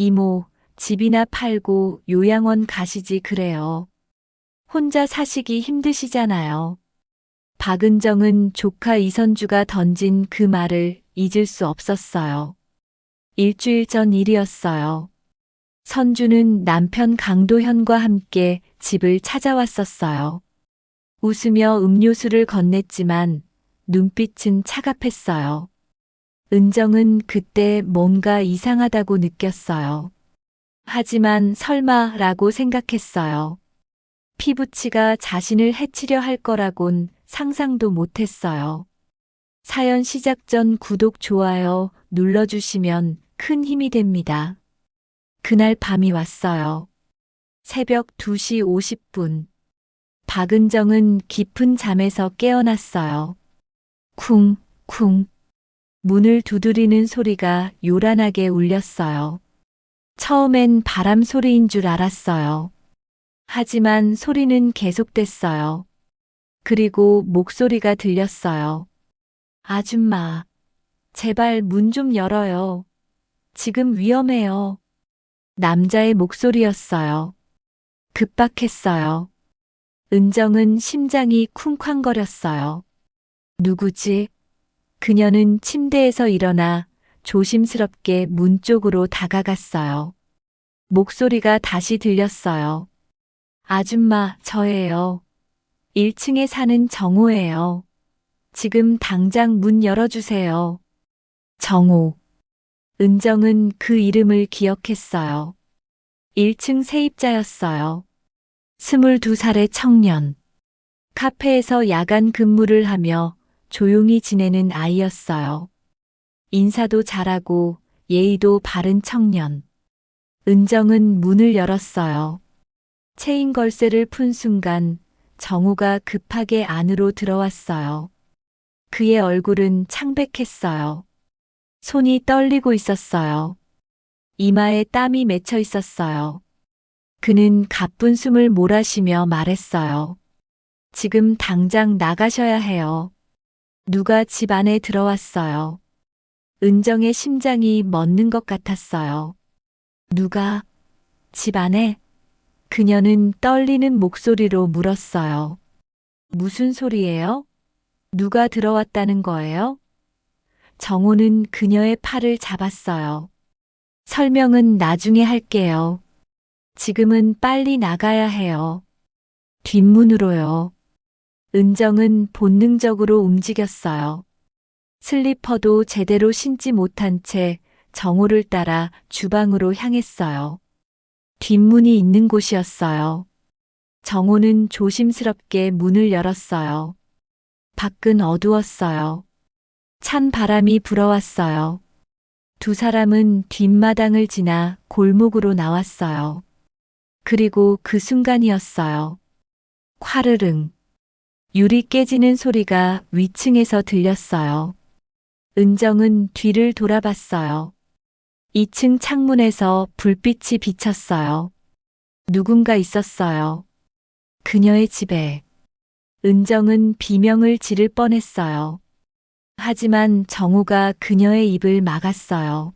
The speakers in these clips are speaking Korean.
이모, 집이나 팔고 요양원 가시지 그래요. 혼자 사시기 힘드시잖아요. 박은정은 조카 이선주가 던진 그 말을 잊을 수 없었어요. 일주일 전 일이었어요. 선주는 남편 강도현과 함께 집을 찾아왔었어요. 웃으며 음료수를 건넸지만 눈빛은 차갑했어요. 은정은 그때 뭔가 이상하다고 느꼈어요. 하지만 설마라고 생각했어요. 피부치가 자신을 해치려 할 거라곤 상상도 못했어요. 사연 시작 전 구독, 좋아요 눌러주시면 큰 힘이 됩니다. 그날 밤이 왔어요. 새벽 2시 50분. 박은정은 깊은 잠에서 깨어났어요. 쿵, 쿵. 문을 두드리는 소리가 요란하게 울렸어요. 처음엔 바람 소리인 줄 알았어요. 하지만 소리는 계속됐어요. 그리고 목소리가 들렸어요. 아줌마, 제발 문 좀 열어요. 지금 위험해요. 남자의 목소리였어요. 급박했어요. 은정은 심장이 쿵쾅거렸어요. 누구지? 그녀는 침대에서 일어나 조심스럽게 문 쪽으로 다가갔어요. 목소리가 다시 들렸어요. 아줌마, 저예요. 1층에 사는 정호예요. 지금 당장 문 열어주세요. 정호. 은정은 그 이름을 기억했어요. 1층 세입자였어요. 22살의 청년. 카페에서 야간 근무를 하며 조용히 지내는 아이였어요. 인사도 잘하고 예의도 바른 청년. 은정은 문을 열었어요. 체인 걸쇠를 푼 순간 정우가 급하게 안으로 들어왔어요. 그의 얼굴은 창백했어요. 손이 떨리고 있었어요. 이마에 땀이 맺혀 있었어요. 그는 가쁜 숨을 몰아쉬며 말했어요. 지금 당장 나가셔야 해요. 누가 집 안에 들어왔어요. 은정의 심장이 멎는 것 같았어요. 누가 집 안에? 그녀는 떨리는 목소리로 물었어요. 무슨 소리예요? 누가 들어왔다는 거예요? 정호는 그녀의 팔을 잡았어요. 설명은 나중에 할게요. 지금은 빨리 나가야 해요. 뒷문으로요. 은정은 본능적으로 움직였어요. 슬리퍼도 제대로 신지 못한 채 정호를 따라 주방으로 향했어요. 뒷문이 있는 곳이었어요. 정호는 조심스럽게 문을 열었어요. 밖은 어두웠어요. 찬 바람이 불어왔어요. 두 사람은 뒷마당을 지나 골목으로 나왔어요. 그리고 그 순간이었어요. 콰르릉. 유리 깨지는 소리가 위층에서 들렸어요. 은정은 뒤를 돌아봤어요. 2층 창문에서 불빛이 비쳤어요. 누군가 있었어요. 그녀의 집에. 은정은 비명을 지를 뻔했어요. 하지만 정우가 그녀의 입을 막았어요.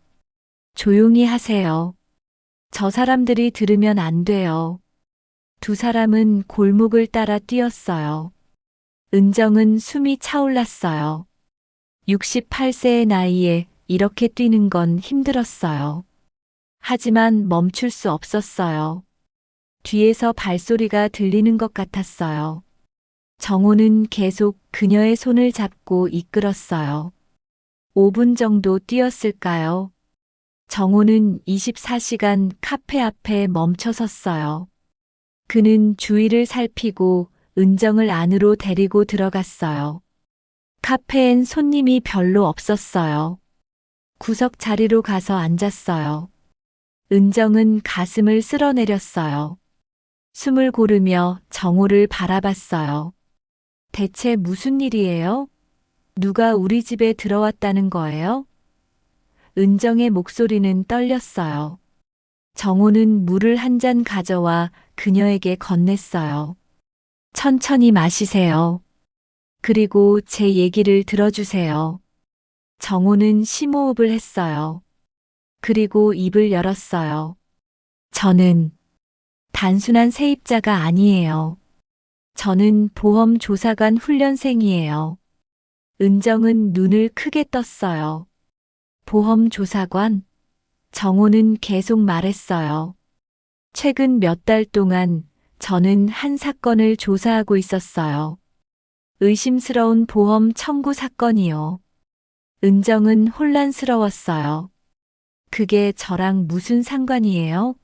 조용히 하세요. 저 사람들이 들으면 안 돼요. 두 사람은 골목을 따라 뛰었어요. 은정은 숨이 차올랐어요. 68세의 나이에 이렇게 뛰는 건 힘들었어요. 하지만 멈출 수 없었어요. 뒤에서 발소리가 들리는 것 같았어요. 정호는 계속 그녀의 손을 잡고 이끌었어요. 5분 정도 뛰었을까요? 정호는 24시간 카페 앞에 멈춰 섰어요. 그는 주위를 살피고 은정을 안으로 데리고 들어갔어요. 카페엔 손님이 별로 없었어요. 구석 자리로 가서 앉았어요. 은정은 가슴을 쓸어내렸어요. 숨을 고르며 정호를 바라봤어요. 대체 무슨 일이에요? 누가 우리 집에 들어왔다는 거예요? 은정의 목소리는 떨렸어요. 정호는 물을 한 잔 가져와 그녀에게 건넸어요. 천천히 마시세요. 그리고 제 얘기를 들어주세요. 정호는 심호흡을 했어요. 그리고 입을 열었어요. 저는 단순한 세입자가 아니에요. 저는 보험조사관 훈련생이에요. 은정은 눈을 크게 떴어요. 보험조사관? 정호는 계속 말했어요. 최근 몇 달 동안 저는 한 사건을 조사하고 있었어요. 의심스러운 보험 청구 사건이요. 은정은 혼란스러웠어요. 그게 저랑 무슨 상관이에요?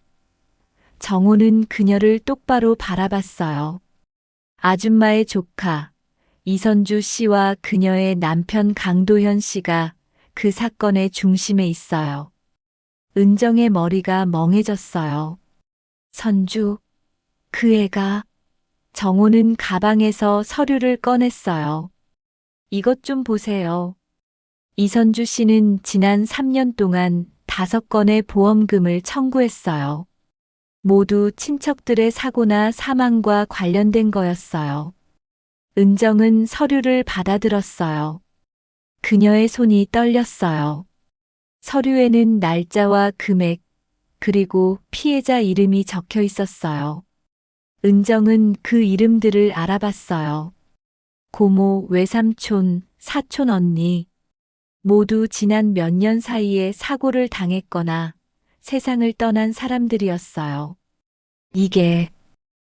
정호는 그녀를 똑바로 바라봤어요. 아줌마의 조카, 이선주 씨와 그녀의 남편 강도현 씨가 그 사건의 중심에 있어요. 은정의 머리가 멍해졌어요. 선주, 그 애가. 정호는 가방에서 서류를 꺼냈어요. 이것 좀 보세요. 이선주 씨는 지난 3년 동안 5건의 보험금을 청구했어요. 모두 친척들의 사고나 사망과 관련된 거였어요. 은정은 서류를 받아들었어요. 그녀의 손이 떨렸어요. 서류에는 날짜와 금액, 그리고 피해자 이름이 적혀 있었어요. 은정은 그 이름들을 알아봤어요. 고모, 외삼촌, 사촌 언니. 모두 지난 몇 년 사이에 사고를 당했거나 세상을 떠난 사람들이었어요. 이게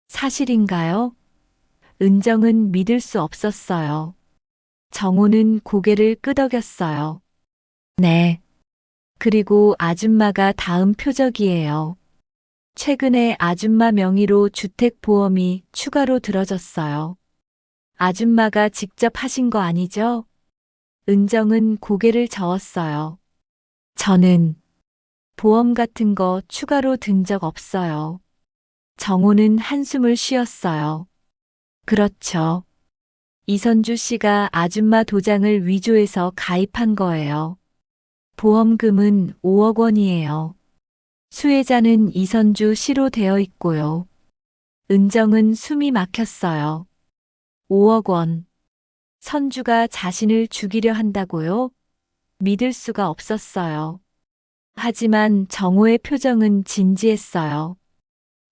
사실인가요? 은정은 믿을 수 없었어요. 정호는 고개를 끄덕였어요. 네. 그리고 아줌마가 다음 표적이에요. 최근에 아줌마 명의로 주택보험이 추가로 들어졌어요. 아줌마가 직접 하신 거 아니죠? 은정은 고개를 저었어요. 저는 보험 같은 거 추가로 든 적 없어요. 정호는 한숨을 쉬었어요. 그렇죠. 이선주 씨가 아줌마 도장을 위조해서 가입한 거예요. 보험금은 5억 원이에요. 수혜자는 이선주 씨로 되어 있고요. 은정은 숨이 막혔어요. 5억 원. 선주가 자신을 죽이려 한다고요? 믿을 수가 없었어요. 하지만 정호의 표정은 진지했어요.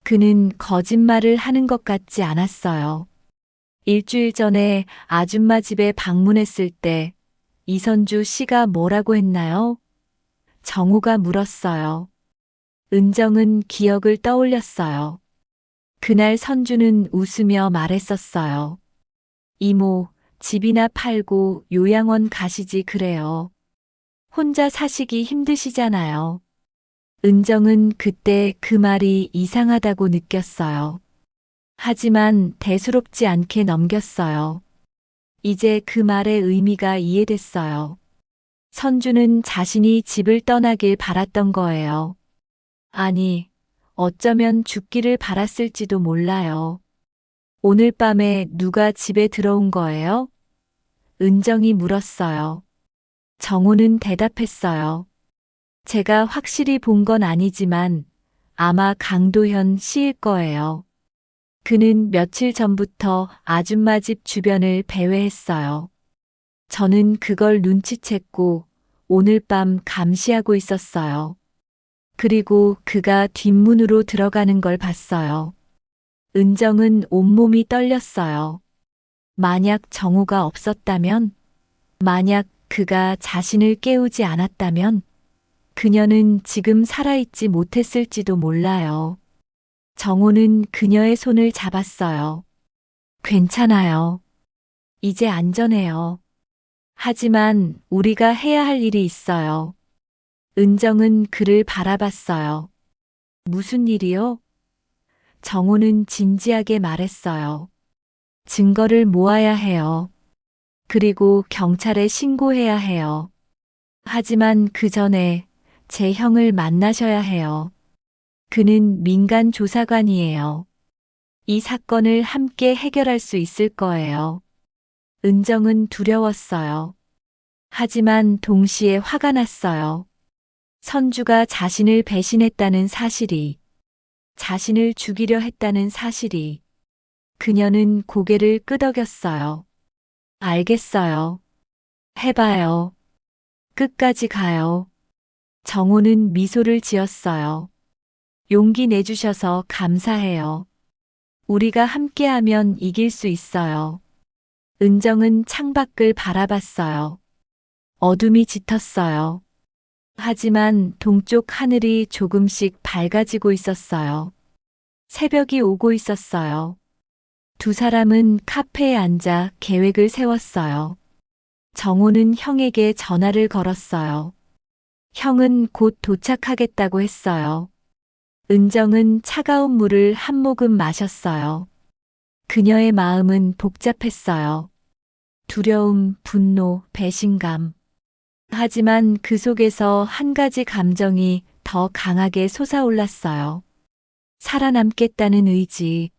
그는 거짓말을 하는 것 같지 않았어요. 일주일 전에 아줌마 집에 방문했을 때 이선주 씨가 뭐라고 했나요? 정호가 물었어요. 은정은 기억을 떠올렸어요. 그날 선주는 웃으며 말했었어요. 이모, 집이나 팔고 요양원 가시지 그래요. 혼자 사시기 힘드시잖아요. 은정은 그때 그 말이 이상하다고 느꼈어요. 하지만 대수롭지 않게 넘겼어요. 이제 그 말의 의미가 이해됐어요. 선주는 자신이 집을 떠나길 바랐던 거예요. 아니, 어쩌면 죽기를 바랐을지도 몰라요. 오늘 밤에 누가 집에 들어온 거예요? 은정이 물었어요. 정호는 대답했어요. 제가 확실히 본 건 아니지만 아마 강도현 씨일 거예요. 그는 며칠 전부터 아줌마 집 주변을 배회했어요. 저는 그걸 눈치챘고 오늘 밤 감시하고 있었어요. 그리고 그가 뒷문으로 들어가는 걸 봤어요. 은정은 온몸이 떨렸어요. 만약 정우가 없었다면, 만약 그가 자신을 깨우지 않았다면, 그녀는 지금 살아있지 못했을지도 몰라요. 정호는 그녀의 손을 잡았어요. 괜찮아요. 이제 안전해요. 하지만 우리가 해야 할 일이 있어요. 은정은 그를 바라봤어요. 무슨 일이요? 정호는 진지하게 말했어요. 증거를 모아야 해요. 그리고 경찰에 신고해야 해요. 하지만 그 전에 제 형을 만나셔야 해요. 그는 민간 조사관이에요. 이 사건을 함께 해결할 수 있을 거예요. 은정은 두려웠어요. 하지만 동시에 화가 났어요. 선주가 자신을 배신했다는 사실이, 자신을 죽이려 했다는 사실이. 그녀는 고개를 끄덕였어요. 알겠어요. 해봐요. 끝까지 가요. 정호는 미소를 지었어요. 용기 내주셔서 감사해요. 우리가 함께하면 이길 수 있어요. 은정은 창밖을 바라봤어요. 어둠이 짙었어요. 하지만 동쪽 하늘이 조금씩 밝아지고 있었어요. 새벽이 오고 있었어요. 두 사람은 카페에 앉아 계획을 세웠어요. 정호는 형에게 전화를 걸었어요. 형은 곧 도착하겠다고 했어요. 은정은 차가운 물을 한 모금 마셨어요. 그녀의 마음은 복잡했어요. 두려움, 분노, 배신감. 하지만 그 속에서 한 가지 감정이 더 강하게 솟아올랐어요. 살아남겠다는 의지.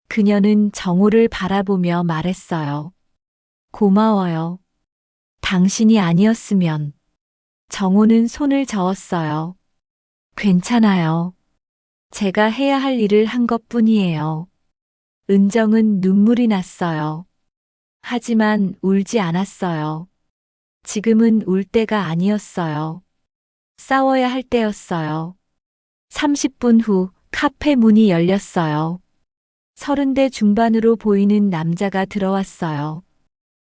그녀는 정호를 바라보며 말했어요. 고마워요. 당신이 아니었으면. 정호는 손을 저었어요. 괜찮아요. 제가 해야 할 일을 한 것뿐이에요. 은정은 눈물이 났어요. 하지만 울지 않았어요. 지금은 울 때가 아니었어요. 싸워야 할 때였어요. 30분 후 카페 문이 열렸어요. 30대 중반으로 보이는 남자가 들어왔어요.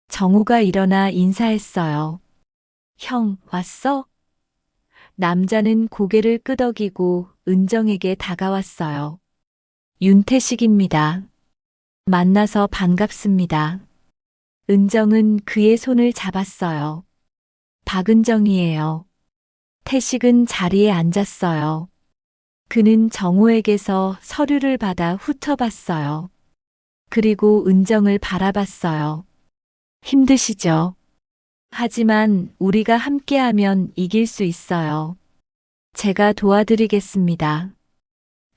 정우가 일어나 인사했어요. 형, 왔어? 남자는 고개를 끄덕이고 은정에게 다가왔어요. 윤태식입니다. 만나서 반갑습니다. 은정은 그의 손을 잡았어요. 박은정이에요. 태식은 자리에 앉았어요. 그는 정호에게서 서류를 받아 훑어봤어요. 그리고 은정을 바라봤어요. 힘드시죠? 하지만 우리가 함께하면 이길 수 있어요. 제가 도와드리겠습니다.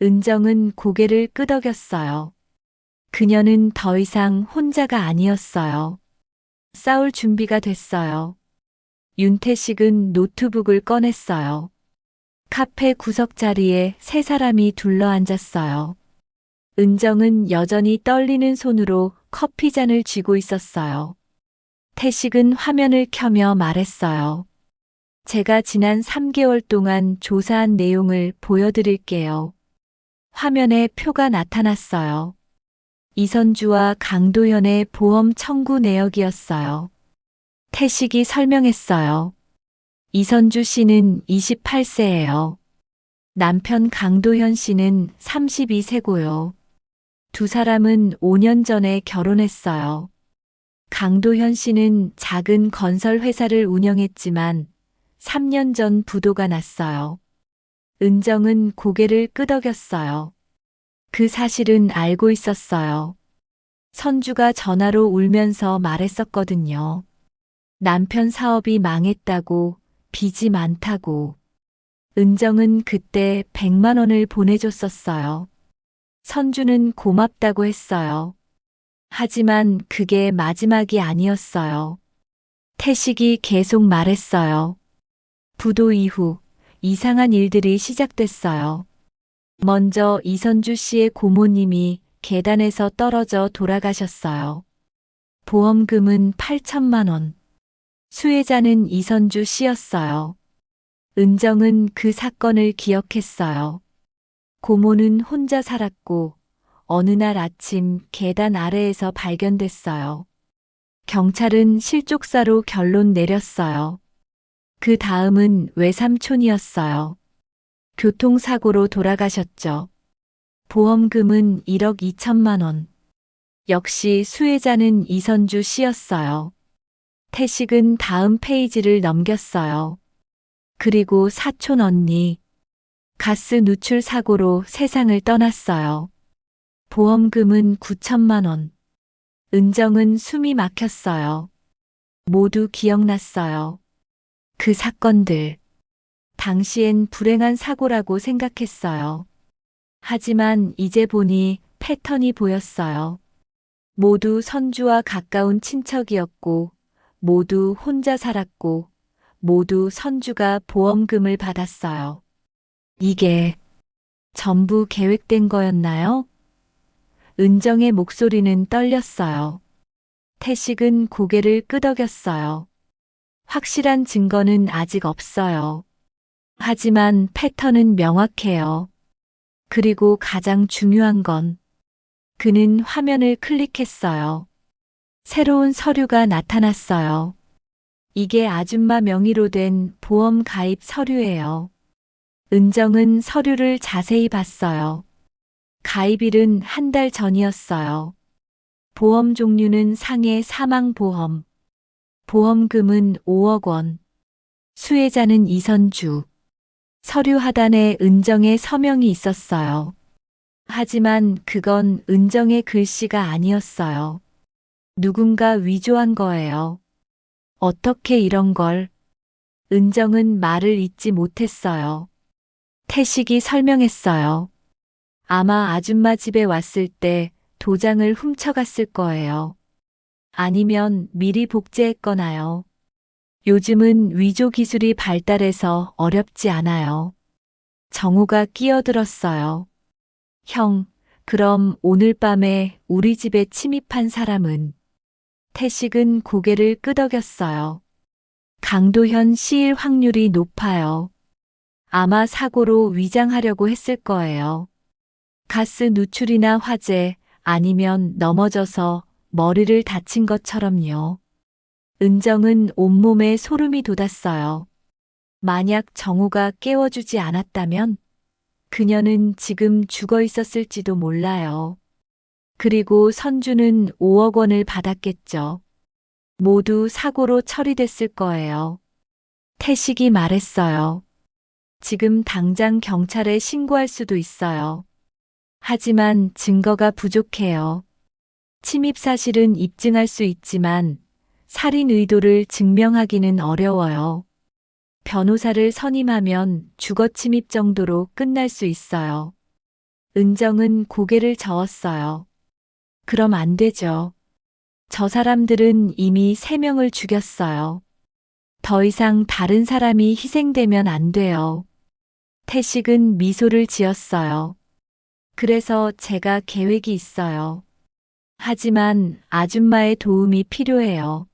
은정은 고개를 끄덕였어요. 그녀는 더 이상 혼자가 아니었어요. 싸울 준비가 됐어요. 윤태식은 노트북을 꺼냈어요. 카페 구석자리에 세 사람이 둘러앉았어요. 은정은 여전히 떨리는 손으로 커피잔을 쥐고 있었어요. 태식은 화면을 켜며 말했어요. 제가 지난 3개월 동안 조사한 내용을 보여드릴게요. 화면에 표가 나타났어요. 이선주와 강도현의 보험 청구 내역이었어요. 태식이 설명했어요. 이선주 씨는 28세예요. 남편 강도현 씨는 32세고요. 두 사람은 5년 전에 결혼했어요. 강도현 씨는 작은 건설 회사를 운영했지만 3년 전 부도가 났어요. 은정은 고개를 끄덕였어요. 그 사실은 알고 있었어요. 선주가 전화로 울면서 말했었거든요. 남편 사업이 망했다고, 빚이 많다고. 은정은 그때 100만 원을 보내줬었어요. 선주는 고맙다고 했어요. 하지만 그게 마지막이 아니었어요. 태식이 계속 말했어요. 부도 이후 이상한 일들이 시작됐어요. 먼저 이선주 씨의 고모님이 계단에서 떨어져 돌아가셨어요. 보험금은 8천만 원. 수혜자는 이선주 씨였어요. 은정은 그 사건을 기억했어요. 고모는 혼자 살았고 어느 날 아침 계단 아래에서 발견됐어요. 경찰은 실족사로 결론 내렸어요. 그 다음은 외삼촌이었어요. 교통사고로 돌아가셨죠. 보험금은 1억 2천만 원. 역시 수혜자는 이선주 씨였어요. 태식은 다음 페이지를 넘겼어요. 그리고 사촌 언니. 가스 누출 사고로 세상을 떠났어요. 보험금은 9천만 원. 은정은 숨이 막혔어요. 모두 기억났어요. 그 사건들. 당시엔 불행한 사고라고 생각했어요. 하지만 이제 보니 패턴이 보였어요. 모두 선주와 가까운 친척이었고, 모두 혼자 살았고, 모두 선주가 보험금을 받았어요. 이게 전부 계획된 거였나요? 은정의 목소리는 떨렸어요. 태식은 고개를 끄덕였어요. 확실한 증거는 아직 없어요. 하지만 패턴은 명확해요. 그리고 가장 중요한 건 그는 화면을 클릭했어요. 새로운 서류가 나타났어요. 이게 아줌마 명의로 된 보험 가입 서류예요. 은정은 서류를 자세히 봤어요. 가입일은 한 달 전이었어요. 보험 종류는 상해 사망보험. 보험금은 5억 원. 수혜자는 이선주. 서류 하단에 은정의 서명이 있었어요. 하지만 그건 은정의 글씨가 아니었어요. 누군가 위조한 거예요. 어떻게 이런 걸? 은정은 말을 잇지 못했어요. 태식이 설명했어요. 아마 아줌마 집에 왔을 때 도장을 훔쳐갔을 거예요. 아니면 미리 복제했거나요. 요즘은 위조 기술이 발달해서 어렵지 않아요. 정우가 끼어들었어요. 형, 그럼 오늘 밤에 우리 집에 침입한 사람은? 태식은 고개를 끄덕였어요. 강도현 씨일 확률이 높아요. 아마 사고로 위장하려고 했을 거예요. 가스 누출이나 화재, 아니면 넘어져서 머리를 다친 것처럼요. 은정은 온몸에 소름이 돋았어요. 만약 정우가 깨워주지 않았다면 그녀는 지금 죽어 있었을지도 몰라요. 그리고 선주는 5억 원을 받았겠죠. 모두 사고로 처리됐을 거예요. 태식이 말했어요. 지금 당장 경찰에 신고할 수도 있어요. 하지만 증거가 부족해요. 침입 사실은 입증할 수 있지만 살인 의도를 증명하기는 어려워요. 변호사를 선임하면 주거 침입 정도로 끝날 수 있어요. 은정은 고개를 저었어요. 그럼 안 되죠. 저 사람들은 이미 3명을 죽였어요. 더 이상 다른 사람이 희생되면 안 돼요. 태식은 미소를 지었어요. 그래서 제가 계획이 있어요. 하지만 아줌마의 도움이 필요해요.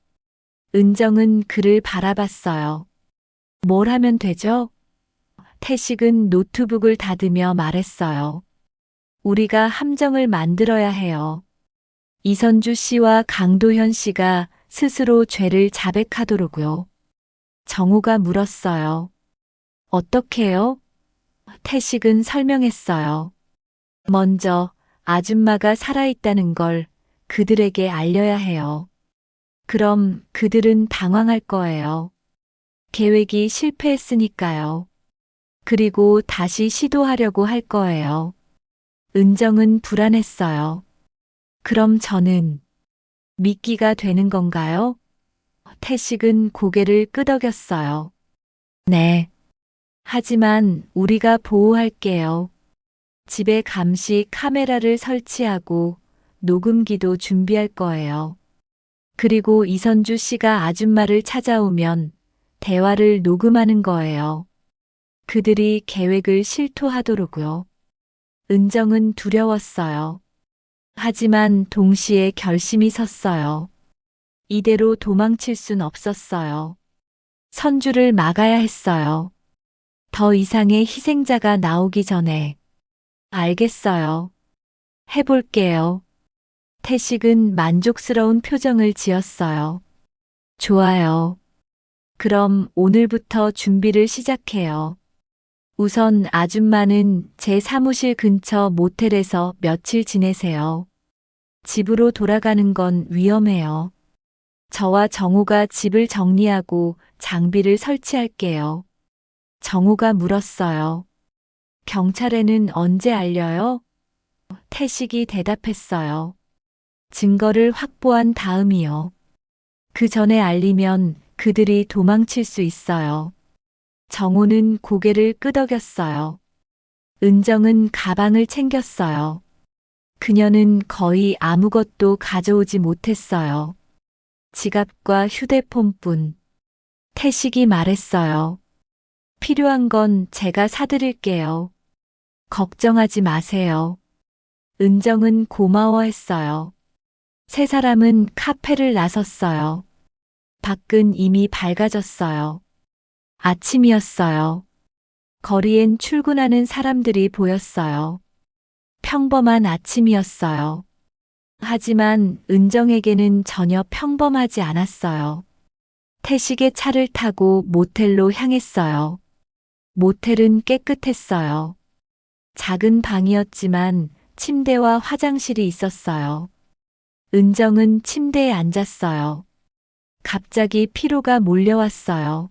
은정은 그를 바라봤어요. 뭘 하면 되죠? 태식은 노트북을 닫으며 말했어요. 우리가 함정을 만들어야 해요. 이선주 씨와 강도현 씨가 스스로 죄를 자백하도록요. 정우가 물었어요. 어떻게요? 태식은 설명했어요. 먼저 아줌마가 살아있다는 걸 그들에게 알려야 해요. 그럼 그들은 당황할 거예요. 계획이 실패했으니까요. 그리고 다시 시도하려고 할 거예요. 은정은 불안했어요. 그럼 저는 미끼가 되는 건가요? 태식은 고개를 끄덕였어요. 네. 하지만 우리가 보호할게요. 집에 감시 카메라를 설치하고 녹음기도 준비할 거예요. 그리고 이선주 씨가 아줌마를 찾아오면 대화를 녹음하는 거예요. 그들이 계획을 실토하도록요. 은정은 두려웠어요. 하지만 동시에 결심이 섰어요. 이대로 도망칠 순 없었어요. 선주를 막아야 했어요. 더 이상의 희생자가 나오기 전에. 알겠어요. 해볼게요. 태식은 만족스러운 표정을 지었어요. 좋아요. 그럼 오늘부터 준비를 시작해요. 우선 아줌마는 제 사무실 근처 모텔에서 며칠 지내세요. 집으로 돌아가는 건 위험해요. 저와 정우가 집을 정리하고 장비를 설치할게요. 정우가 물었어요. 경찰에는 언제 알려요? 태식이 대답했어요. 증거를 확보한 다음이요. 그 전에 알리면 그들이 도망칠 수 있어요. 정우는 고개를 끄덕였어요. 은정은 가방을 챙겼어요. 그녀는 거의 아무것도 가져오지 못했어요. 지갑과 휴대폰뿐. 태식이 말했어요. 필요한 건 제가 사드릴게요. 걱정하지 마세요. 은정은 고마워했어요. 세 사람은 카페를 나섰어요. 밖은 이미 밝아졌어요. 아침이었어요. 거리엔 출근하는 사람들이 보였어요. 평범한 아침이었어요. 하지만 은정에게는 전혀 평범하지 않았어요. 태식의 차를 타고 모텔로 향했어요. 모텔은 깨끗했어요. 작은 방이었지만 침대와 화장실이 있었어요. 은정은 침대에 앉았어요. 갑자기 피로가 몰려왔어요.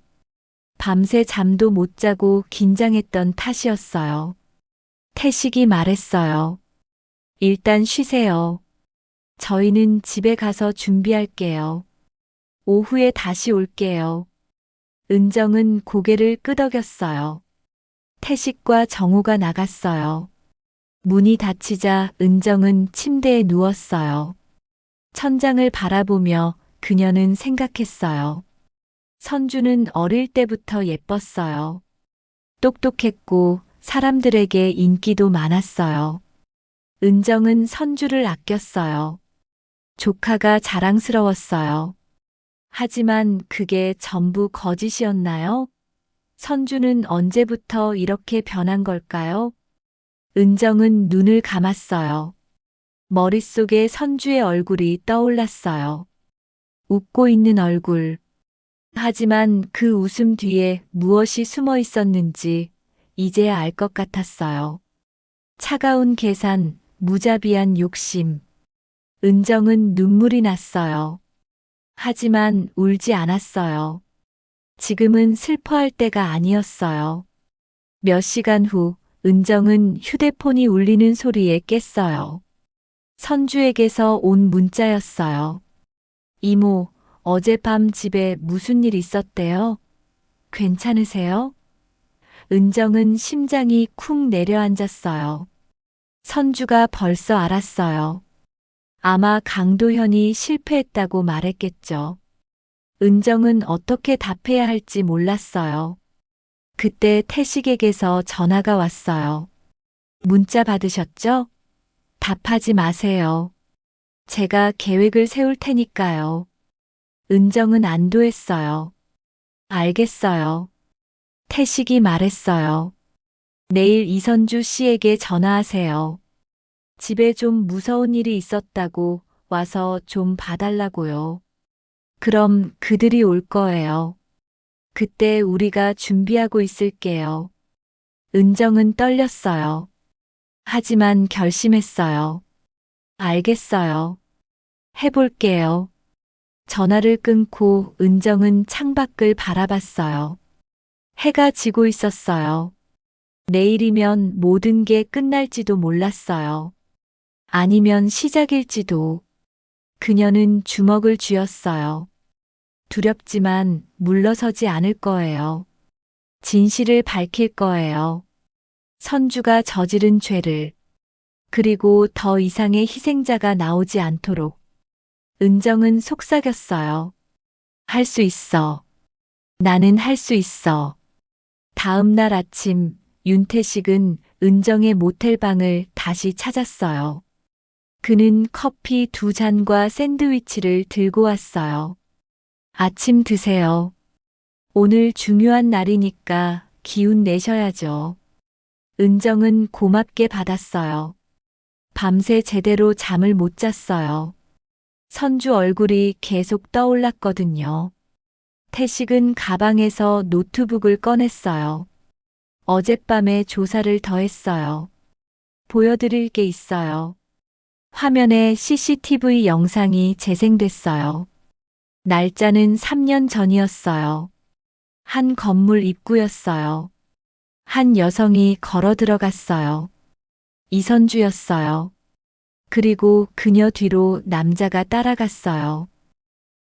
밤새 잠도 못 자고 긴장했던 탓이었어요. 태식이 말했어요. 일단 쉬세요. 저희는 집에 가서 준비할게요. 오후에 다시 올게요. 은정은 고개를 끄덕였어요. 태식과 정우가 나갔어요. 문이 닫히자 은정은 침대에 누웠어요. 천장을 바라보며 그녀는 생각했어요. 선주는 어릴 때부터 예뻤어요. 똑똑했고 사람들에게 인기도 많았어요. 은정은 선주를 아꼈어요. 조카가 자랑스러웠어요. 하지만 그게 전부 거짓이었나요? 선주는 언제부터 이렇게 변한 걸까요? 은정은 눈을 감았어요. 머릿속에 선주의 얼굴이 떠올랐어요. 웃고 있는 얼굴. 하지만 그 웃음 뒤에 무엇이 숨어 있었는지 이제야 알 것 같았어요. 차가운 계산, 무자비한 욕심. 은정은 눈물이 났어요. 하지만 울지 않았어요. 지금은 슬퍼할 때가 아니었어요. 몇 시간 후, 은정은 휴대폰이 울리는 소리에 깼어요. 선주에게서 온 문자였어요. 이모, 어젯밤 집에 무슨 일 있었대요? 괜찮으세요? 은정은 심장이 쿵 내려앉았어요. 선주가 벌써 알았어요. 아마 강도현이 실패했다고 말했겠죠. 은정은 어떻게 답해야 할지 몰랐어요. 그때 태식에게서 전화가 왔어요. 문자 받으셨죠? 답하지 마세요. 제가 계획을 세울 테니까요. 은정은 안도했어요. 알겠어요. 태식이 말했어요. 내일 이선주 씨에게 전화하세요. 집에 좀 무서운 일이 있었다고 와서 좀 봐달라고요. 그럼 그들이 올 거예요. 그때 우리가 준비하고 있을게요. 은정은 떨렸어요. 하지만 결심했어요. 알겠어요. 해볼게요. 전화를 끊고 은정은 창밖을 바라봤어요. 해가 지고 있었어요. 내일이면 모든 게 끝날지도 몰랐어요. 아니면 시작일지도. 그녀는 주먹을 쥐었어요. 두렵지만 물러서지 않을 거예요. 진실을 밝힐 거예요. 선주가 저지른 죄를. 그리고 더 이상의 희생자가 나오지 않도록. 은정은 속삭였어요. 할 수 있어. 나는 할 수 있어. 다음 날 아침, 윤태식은 은정의 모텔방을 다시 찾았어요. 그는 커피 2잔과 샌드위치를 들고 왔어요. 아침 드세요. 오늘 중요한 날이니까 기운 내셔야죠. 은정은 고맙게 받았어요. 밤새 제대로 잠을 못 잤어요. 선주 얼굴이 계속 떠올랐거든요. 태식은 가방에서 노트북을 꺼냈어요. 어젯밤에 조사를 더했어요. 보여드릴 게 있어요. 화면에 CCTV 영상이 재생됐어요. 날짜는 3년 전이었어요. 한 건물 입구였어요. 한 여성이 걸어 들어갔어요. 이선주였어요. 그리고 그녀 뒤로 남자가 따라갔어요.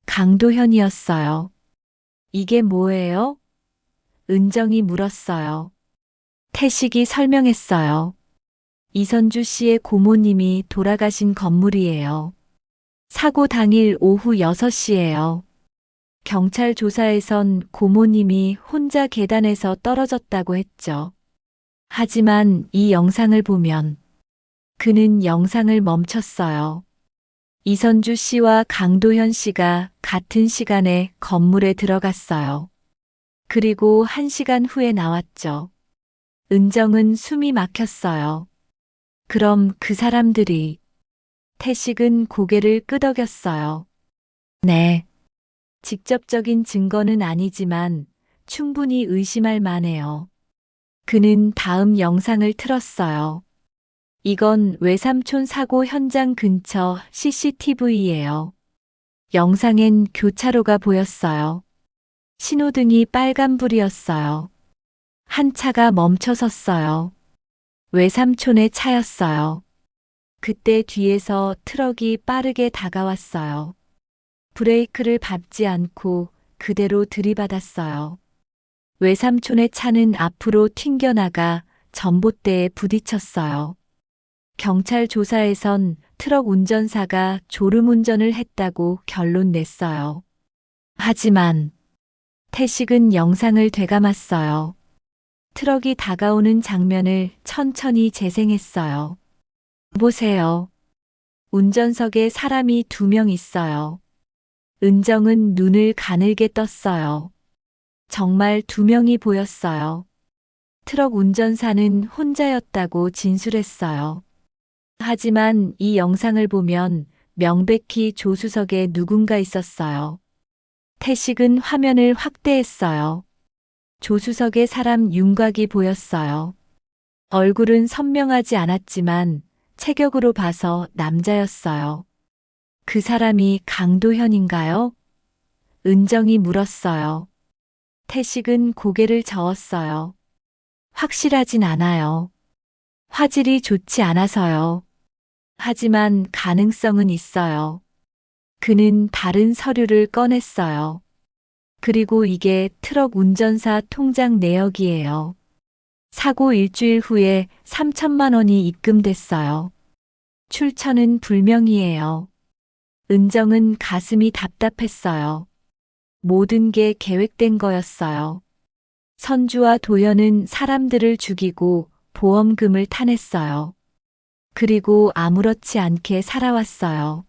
강도현이었어요. 이게 뭐예요? 은정이 물었어요. 태식이 설명했어요. 이선주 씨의 고모님이 돌아가신 건물이에요. 사고 당일 오후 6시예요. 경찰 조사에선 고모님이 혼자 계단에서 떨어졌다고 했죠. 하지만 이 영상을 보면 그는 영상을 멈췄어요. 이선주 씨와 강도현 씨가 같은 시간에 건물에 들어갔어요. 그리고 1시간 후에 나왔죠. 은정은 숨이 막혔어요. 그럼 그 사람들이. 태식은 고개를 끄덕였어요. 네. 직접적인 증거는 아니지만 충분히 의심할 만해요. 그는 다음 영상을 틀었어요. 이건 외삼촌 사고 현장 근처 CCTV예요. 영상엔 교차로가 보였어요. 신호등이 빨간불이었어요. 한 차가 멈춰 섰어요. 외삼촌의 차였어요. 그때 뒤에서 트럭이 빠르게 다가왔어요. 브레이크를 밟지 않고 그대로 들이받았어요. 외삼촌의 차는 앞으로 튕겨나가 전봇대에 부딪혔어요. 경찰 조사에선 트럭 운전사가 졸음운전을 했다고 결론 냈어요. 하지만 태식은 영상을 되감았어요. 트럭이 다가오는 장면을 천천히 재생했어요. 보세요. 운전석에 사람이 2명 있어요. 은정은 눈을 가늘게 떴어요. 정말 2명이 보였어요. 트럭 운전사는 혼자였다고 진술했어요. 하지만 이 영상을 보면 명백히 조수석에 누군가 있었어요. 태식은 화면을 확대했어요. 조수석에 사람 윤곽이 보였어요. 얼굴은 선명하지 않았지만 체격으로 봐서 남자였어요. 그 사람이 강도현인가요? 은정이 물었어요. 태식은 고개를 저었어요. 확실하진 않아요. 화질이 좋지 않아서요. 하지만 가능성은 있어요. 그는 다른 서류를 꺼냈어요. 그리고 이게 트럭 운전사 통장 내역이에요. 사고 일주일 후에 3천만 원이 입금됐어요. 출처는 불명이에요. 은정은 가슴이 답답했어요. 모든 게 계획된 거였어요. 선주와 도연은 사람들을 죽이고 보험금을 타냈어요. 그리고 아무렇지 않게 살아왔어요.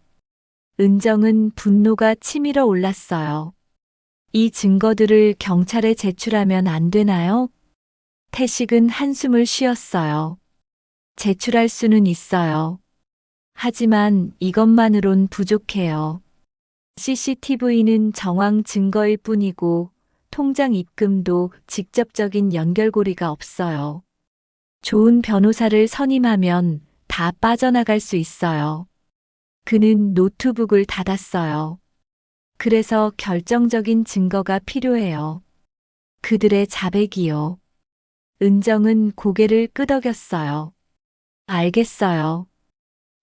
은정은 분노가 치밀어 올랐어요. 이 증거들을 경찰에 제출하면 안 되나요? 태식은 한숨을 쉬었어요. 제출할 수는 있어요. 하지만 이것만으론 부족해요. CCTV는 정황 증거일 뿐이고 통장 입금도 직접적인 연결고리가 없어요. 좋은 변호사를 선임하면 다 빠져나갈 수 있어요. 그는 노트북을 닫았어요. 그래서 결정적인 증거가 필요해요. 그들의 자백이요. 은정은 고개를 끄덕였어요. 알겠어요.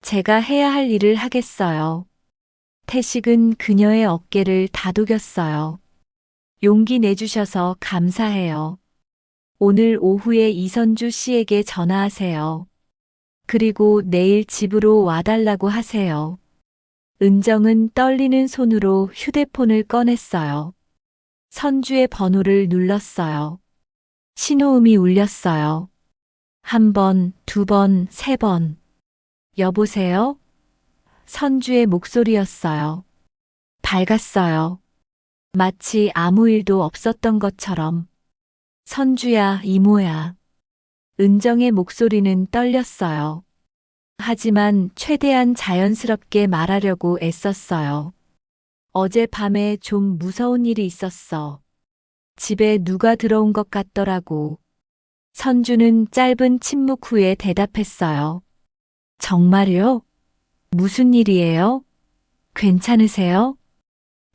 제가 해야 할 일을 하겠어요. 태식은 그녀의 어깨를 다독였어요. 용기 내주셔서 감사해요. 오늘 오후에 이선주 씨에게 전화하세요. 그리고 내일 집으로 와달라고 하세요. 은정은 떨리는 손으로 휴대폰을 꺼냈어요. 선주의 번호를 눌렀어요. 신호음이 울렸어요. 1번, 2번, 3번. 여보세요? 선주의 목소리였어요. 밝았어요. 마치 아무 일도 없었던 것처럼. 선주야, 이모야. 은정의 목소리는 떨렸어요. 하지만 최대한 자연스럽게 말하려고 애썼어요. 어젯밤에 좀 무서운 일이 있었어. 집에 누가 들어온 것 같더라고. 선주는 짧은 침묵 후에 대답했어요. 정말요? 무슨 일이에요? 괜찮으세요?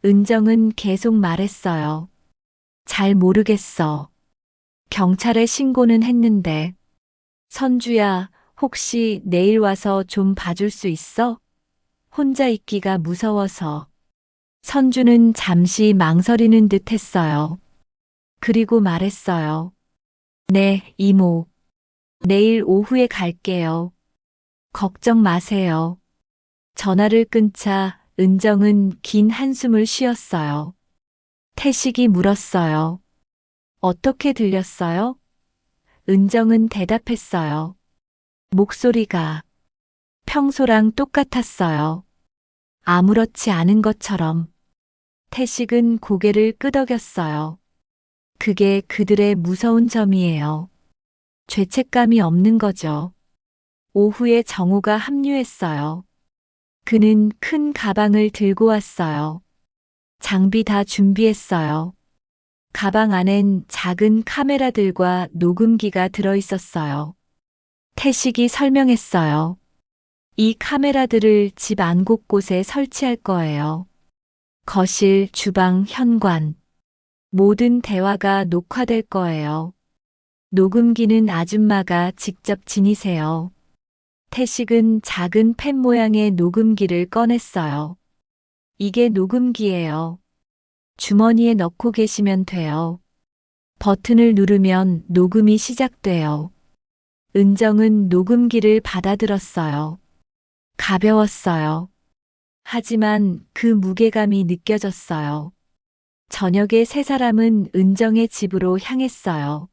은정은 계속 말했어요. 잘 모르겠어. 경찰에 신고는 했는데. 선주야, 혹시 내일 와서 좀 봐줄 수 있어? 혼자 있기가 무서워서. 선주는 잠시 망설이는 듯 했어요. 그리고 말했어요. 네, 이모. 내일 오후에 갈게요. 걱정 마세요. 전화를 끊자 은정은 긴 한숨을 쉬었어요. 태식이 물었어요. 어떻게 들렸어요? 은정은 대답했어요. 목소리가 평소랑 똑같았어요. 아무렇지 않은 것처럼. 태식은 고개를 끄덕였어요. 그게 그들의 무서운 점이에요. 죄책감이 없는 거죠. 오후에 정우가 합류했어요. 그는 큰 가방을 들고 왔어요. 장비 다 준비했어요. 가방 안엔 작은 카메라들과 녹음기가 들어 있었어요. 태식이 설명했어요. 이 카메라들을 집 안 곳곳에 설치할 거예요. 거실, 주방, 현관. 모든 대화가 녹화될 거예요. 녹음기는 아줌마가 직접 지니세요. 태식은 작은 펜 모양의 녹음기를 꺼냈어요. 이게 녹음기예요. 주머니에 넣고 계시면 돼요. 버튼을 누르면 녹음이 시작돼요. 은정은 녹음기를 받아들었어요. 가벼웠어요. 하지만 그 무게감이 느껴졌어요. 저녁에 세 사람은 은정의 집으로 향했어요.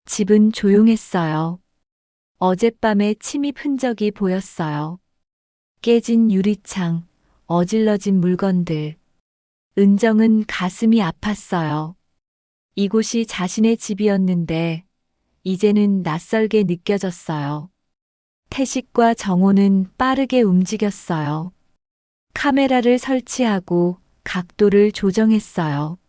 집은 조용했어요. 어젯밤에 침입 흔적이 보였어요. 깨진 유리창, 어질러진 물건들. 은정은 가슴이 아팠어요. 이곳이 자신의 집이었는데 이제는 낯설게 느껴졌어요. 태식과 정호는 빠르게 움직였어요. 카메라를 설치하고 각도를 조정했어요.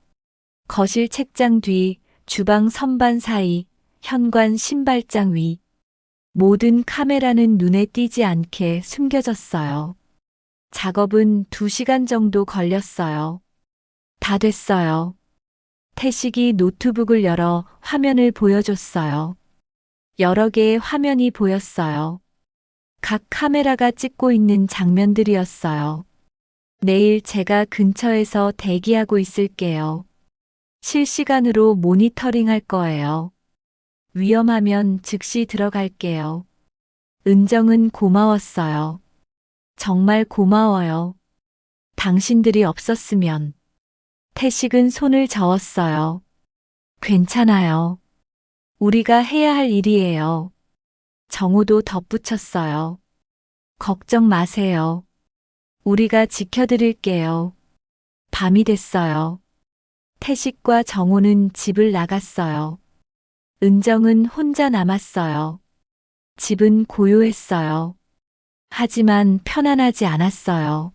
거실 책장 뒤, 주방 선반 사이, 현관 신발장 위. 모든 카메라는 눈에 띄지 않게 숨겨졌어요. 작업은 2시간 정도 걸렸어요. 다 됐어요. 태식이 노트북을 열어 화면을 보여줬어요. 여러 개의 화면이 보였어요. 각 카메라가 찍고 있는 장면들이었어요. 내일 제가 근처에서 대기하고 있을게요. 실시간으로 모니터링 할 거예요. 위험하면 즉시 들어갈게요. 은정은 고마웠어요. 정말 고마워요. 당신들이 없었으면. 태식은 손을 저었어요. 괜찮아요. 우리가 해야 할 일이에요. 정우도 덧붙였어요. 걱정 마세요. 우리가 지켜드릴게요. 밤이 됐어요. 태식과 정우는 집을 나갔어요. 은정은 혼자 남았어요. 집은 고요했어요. 하지만 편안하지 않았어요.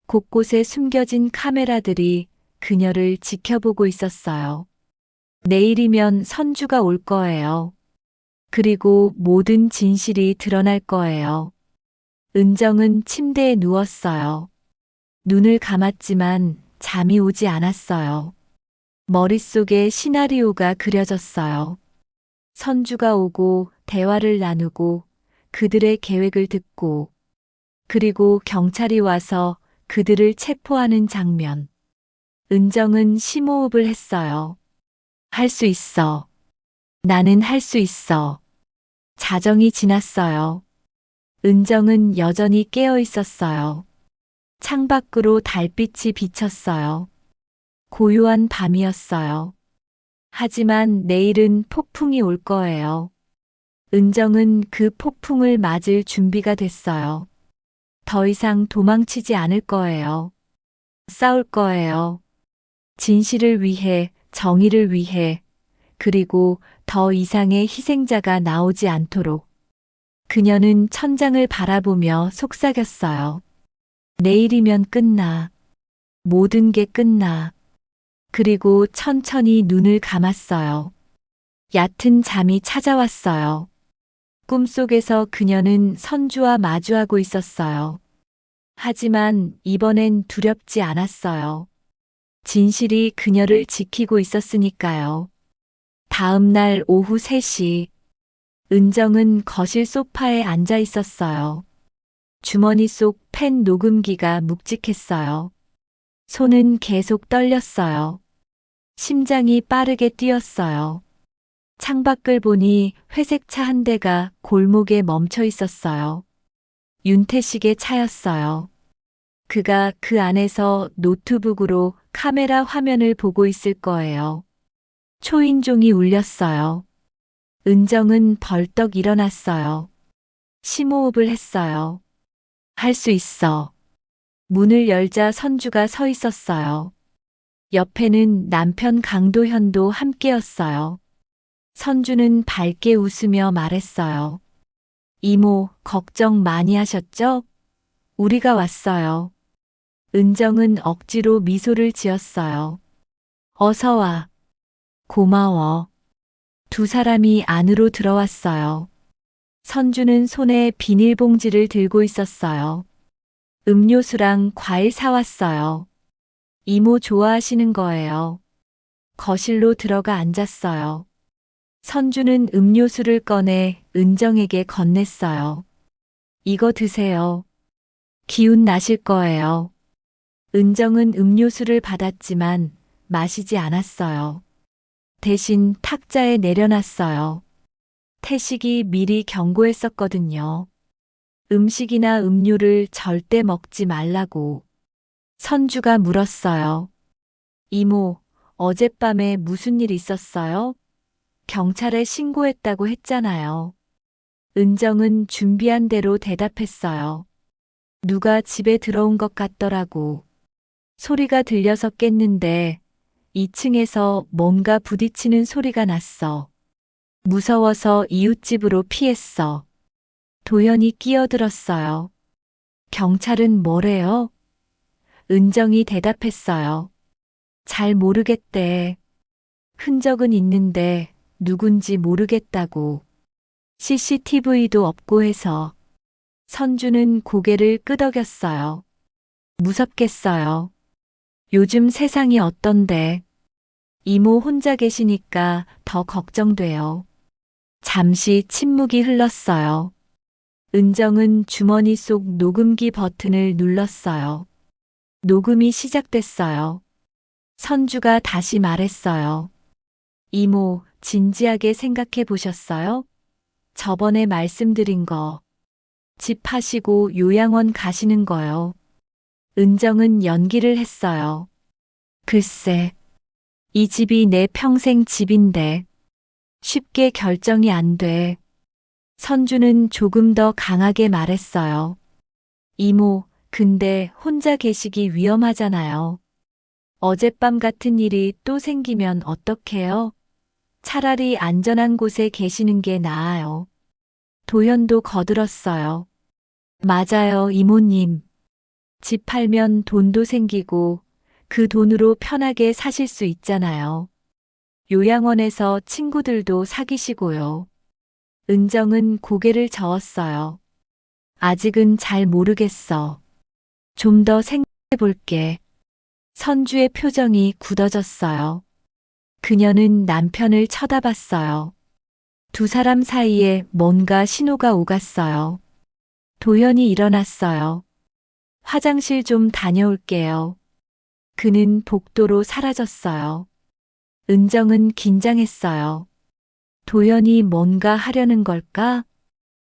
곳곳에 숨겨진 카메라들이 그녀를 지켜보고 있었어요. 내일이면 선주가 올 거예요. 그리고 모든 진실이 드러날 거예요. 은정은 침대에 누웠어요. 눈을 감았지만 잠이 오지 않았어요. 머릿속에 시나리오가 그려졌어요. 선주가 오고 대화를 나누고 그들의 계획을 듣고 그리고 경찰이 와서 그들을 체포하는 장면. 은정은 심호흡을 했어요. 할 수 있어. 나는 할 수 있어. 자정이 지났어요. 은정은 여전히 깨어 있었어요. 창밖으로 달빛이 비쳤어요. 고요한 밤이었어요. 하지만 내일은 폭풍이 올 거예요. 은정은 그 폭풍을 맞을 준비가 됐어요. 더 이상 도망치지 않을 거예요. 싸울 거예요. 진실을 위해, 정의를 위해, 그리고 더 이상의 희생자가 나오지 않도록. 그녀는 천장을 바라보며 속삭였어요. 내일이면 끝나. 모든 게 끝나. 그리고 천천히 눈을 감았어요. 얕은 잠이 찾아왔어요. 꿈속에서 그녀는 선주와 마주하고 있었어요. 하지만 이번엔 두렵지 않았어요. 진실이 그녀를 지키고 있었으니까요. 다음 날 오후 3시, 은정은 거실 소파에 앉아 있었어요. 주머니 속 펜 녹음기가 묵직했어요. 손은 계속 떨렸어요. 심장이 빠르게 뛰었어요. 창밖을 보니 회색 차 한 대가 골목에 멈춰 있었어요. 윤태식의 차였어요. 그가 그 안에서 노트북으로 카메라 화면을 보고 있을 거예요. 초인종이 울렸어요. 은정은 벌떡 일어났어요. 심호흡을 했어요. 할 수 있어. 문을 열자 선주가 서 있었어요. 옆에는 남편 강도현도 함께였어요. 선주는 밝게 웃으며 말했어요. 이모, 걱정 많이 하셨죠? 우리가 왔어요. 은정은 억지로 미소를 지었어요. 어서 와. 고마워. 두 사람이 안으로 들어왔어요. 선주는 손에 비닐봉지를 들고 있었어요. 음료수랑 과일 사왔어요. 이모 좋아하시는 거예요. 거실로 들어가 앉았어요. 선주는 음료수를 꺼내 은정에게 건넸어요. 이거 드세요. 기운 나실 거예요. 은정은 음료수를 받았지만 마시지 않았어요. 대신 탁자에 내려놨어요. 태식이 미리 경고했었거든요. 음식이나 음료를 절대 먹지 말라고. 선주가 물었어요. 이모, 어젯밤에 무슨 일 있었어요? 경찰에 신고했다고 했잖아요. 은정은 준비한 대로 대답했어요. 누가 집에 들어온 것 같더라고. 소리가 들려서 깼는데 2층에서 뭔가 부딪히는 소리가 났어. 무서워서 이웃집으로 피했어. 도연이 끼어들었어요. 경찰은 뭐래요? 은정이 대답했어요. 잘 모르겠대. 흔적은 있는데 누군지 모르겠다고. CCTV도 없고 해서. 선주는 고개를 끄덕였어요. 무섭겠어요. 요즘 세상이 어떤데. 이모 혼자 계시니까 더 걱정돼요. 잠시 침묵이 흘렀어요. 은정은 주머니 속 녹음기 버튼을 눌렀어요. 녹음이 시작됐어요. 선주가 다시 말했어요. 이모, 진지하게 생각해 보셨어요? 저번에 말씀드린 거. 집 파시고 요양원 가시는 거요. 은정은 연기를 했어요. 글쎄, 이 집이 내 평생 집인데 쉽게 결정이 안 돼. 선주는 조금 더 강하게 말했어요. 이모, 근데 혼자 계시기 위험하잖아요. 어젯밤 같은 일이 또 생기면 어떡해요? 차라리 안전한 곳에 계시는 게 나아요. 도현도 거들었어요. 맞아요, 이모님. 집 팔면 돈도 생기고 그 돈으로 편하게 사실 수 있잖아요. 요양원에서 친구들도 사귀시고요. 은정은 고개를 저었어요. 아직은 잘 모르겠어. 좀 더 생각해 볼게. 선주의 표정이 굳어졌어요. 그녀는 남편을 쳐다봤어요. 두 사람 사이에 뭔가 신호가 오갔어요. 도연이 일어났어요. 화장실 좀 다녀올게요. 그는 복도로 사라졌어요. 은정은 긴장했어요. 도연이 뭔가 하려는 걸까?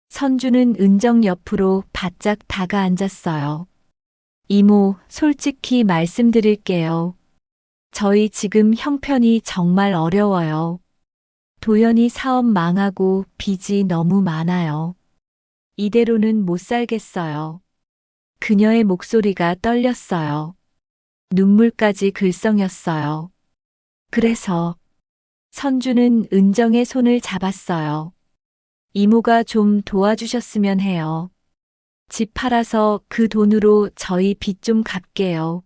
선주는 은정 옆으로 바짝 다가앉았어요. 이모, 솔직히 말씀드릴게요. 저희 지금 형편이 정말 어려워요. 도연이 사업 망하고 빚이 너무 많아요. 이대로는 못 살겠어요. 그녀의 목소리가 떨렸어요. 눈물까지 글썽였어요. 그래서 선주는 은정의 손을 잡았어요. 이모가 좀 도와주셨으면 해요. 집 팔아서 그 돈으로 저희 빚 좀 갚게요.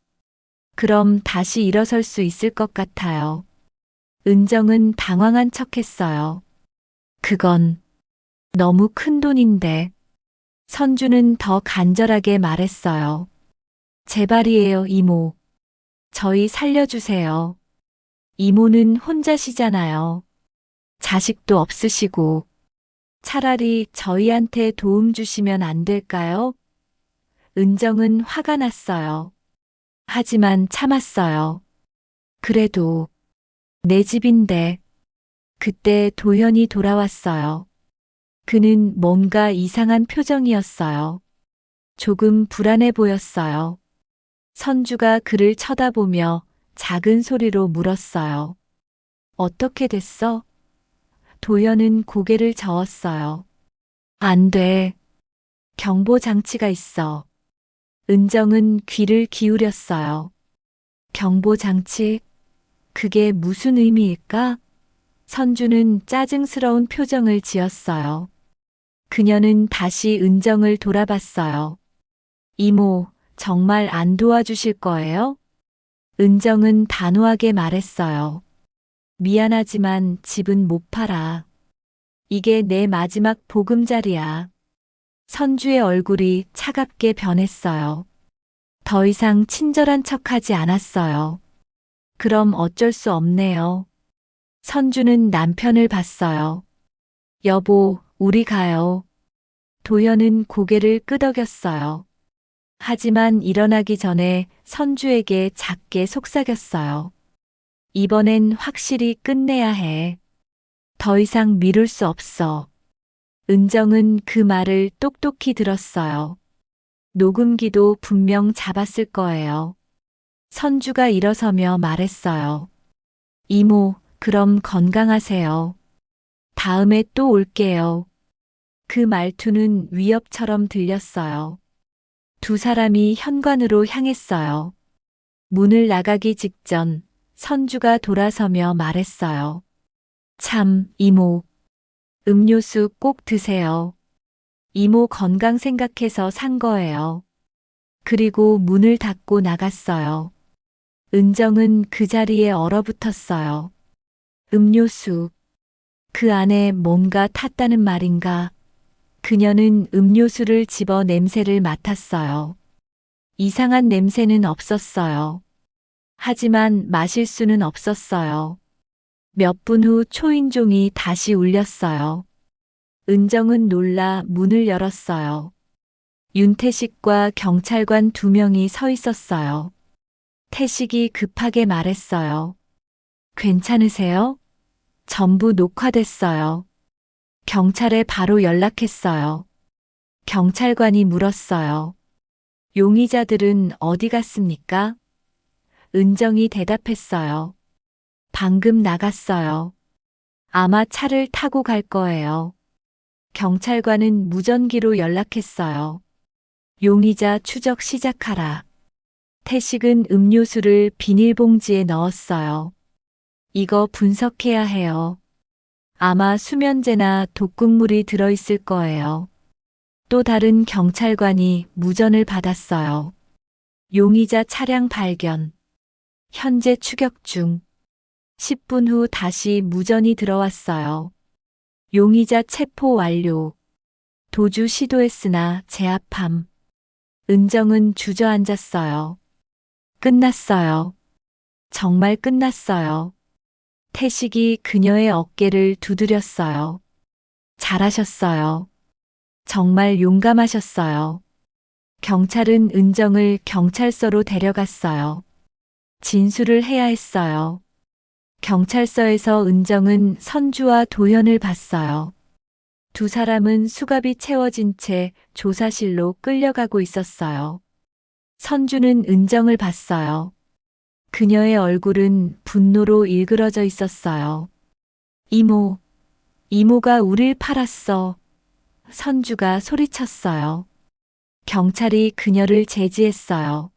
그럼 다시 일어설 수 있을 것 같아요. 은정은 당황한 척했어요. 그건 너무 큰 돈인데. 선주는 더 간절하게 말했어요. 제발이에요, 이모. 저희 살려주세요. 이모는 혼자시잖아요. 자식도 없으시고. 차라리 저희한테 도움 주시면 안 될까요? 은정은 화가 났어요. 하지만 참았어요. 그래도 내 집인데. 그때 도현이 돌아왔어요. 그는 뭔가 이상한 표정이었어요. 조금 불안해 보였어요. 선주가 그를 쳐다보며 작은 소리로 물었어요. 어떻게 됐어? 도연은 고개를 저었어요. 안 돼. 경보 장치가 있어. 은정은 귀를 기울였어요. 경보 장치? 그게 무슨 의미일까? 선주는 짜증스러운 표정을 지었어요. 그녀는 다시 은정을 돌아봤어요. 이모, 정말 안 도와주실 거예요? 은정은 단호하게 말했어요. 미안하지만 집은 못 팔아. 이게 내 마지막 보금자리야. 선주의 얼굴이 차갑게 변했어요. 더 이상 친절한 척하지 않았어요. 그럼 어쩔 수 없네요. 선주는 남편을 봤어요. 여보, 우리 가요. 도현은 고개를 끄덕였어요. 하지만 일어나기 전에 선주에게 작게 속삭였어요. 이번엔 확실히 끝내야 해. 더 이상 미룰 수 없어. 은정은 그 말을 똑똑히 들었어요. 녹음기도 분명 잡았을 거예요. 선주가 일어서며 말했어요. 이모, 그럼 건강하세요. 다음에 또 올게요. 그 말투는 위협처럼 들렸어요. 두 사람이 현관으로 향했어요. 문을 나가기 직전 선주가 돌아서며 말했어요. 참, 이모. 음료수 꼭 드세요. 이모 건강 생각해서 산 거예요. 그리고 문을 닫고 나갔어요. 은정은 그 자리에 얼어붙었어요. 음료수. 그 안에 뭔가 탔다는 말인가? 그녀는 음료수를 집어 냄새를 맡았어요. 이상한 냄새는 없었어요. 하지만 마실 수는 없었어요. 몇 분 후 초인종이 다시 울렸어요. 은정은 놀라 문을 열었어요. 윤태식과 경찰관 2명이 서 있었어요. 태식이 급하게 말했어요. 괜찮으세요? 전부 녹화됐어요. 경찰에 바로 연락했어요. 경찰관이 물었어요. 용의자들은 어디 갔습니까? 은정이 대답했어요. 방금 나갔어요. 아마 차를 타고 갈 거예요. 경찰관은 무전기로 연락했어요. 용의자 추적 시작하라. 태식은 음료수를 비닐봉지에 넣었어요. 이거 분석해야 해요. 아마 수면제나 독극물이 들어있을 거예요. 또 다른 경찰관이 무전을 받았어요. 용의자 차량 발견. 현재 추격 중. 10분 후 다시 무전이 들어왔어요. 용의자 체포 완료. 도주 시도했으나 제압함. 은정은 주저앉았어요. 끝났어요. 정말 끝났어요. 태식이 그녀의 어깨를 두드렸어요. 잘하셨어요. 정말 용감하셨어요. 경찰은 은정을 경찰서로 데려갔어요. 진술을 해야 했어요. 경찰서에서 은정은 선주와 도현을 봤어요. 두 사람은 수갑이 채워진 채 조사실로 끌려가고 있었어요. 선주는 은정을 봤어요. 그녀의 얼굴은 분노로 일그러져 있었어요. 이모, 이모가 우릴 팔았어. 선주가 소리쳤어요. 경찰이 그녀를 제지했어요.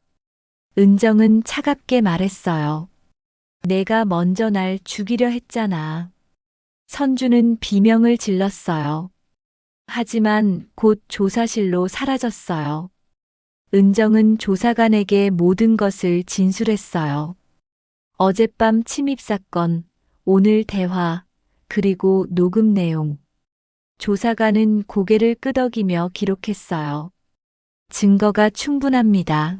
은정은 차갑게 말했어요. 내가 먼저 날 죽이려 했잖아. 선주는 비명을 질렀어요. 하지만 곧 조사실로 사라졌어요. 은정은 조사관에게 모든 것을 진술했어요. 어젯밤 침입 사건, 오늘 대화, 그리고 녹음 내용. 조사관은 고개를 끄덕이며 기록했어요. 증거가 충분합니다.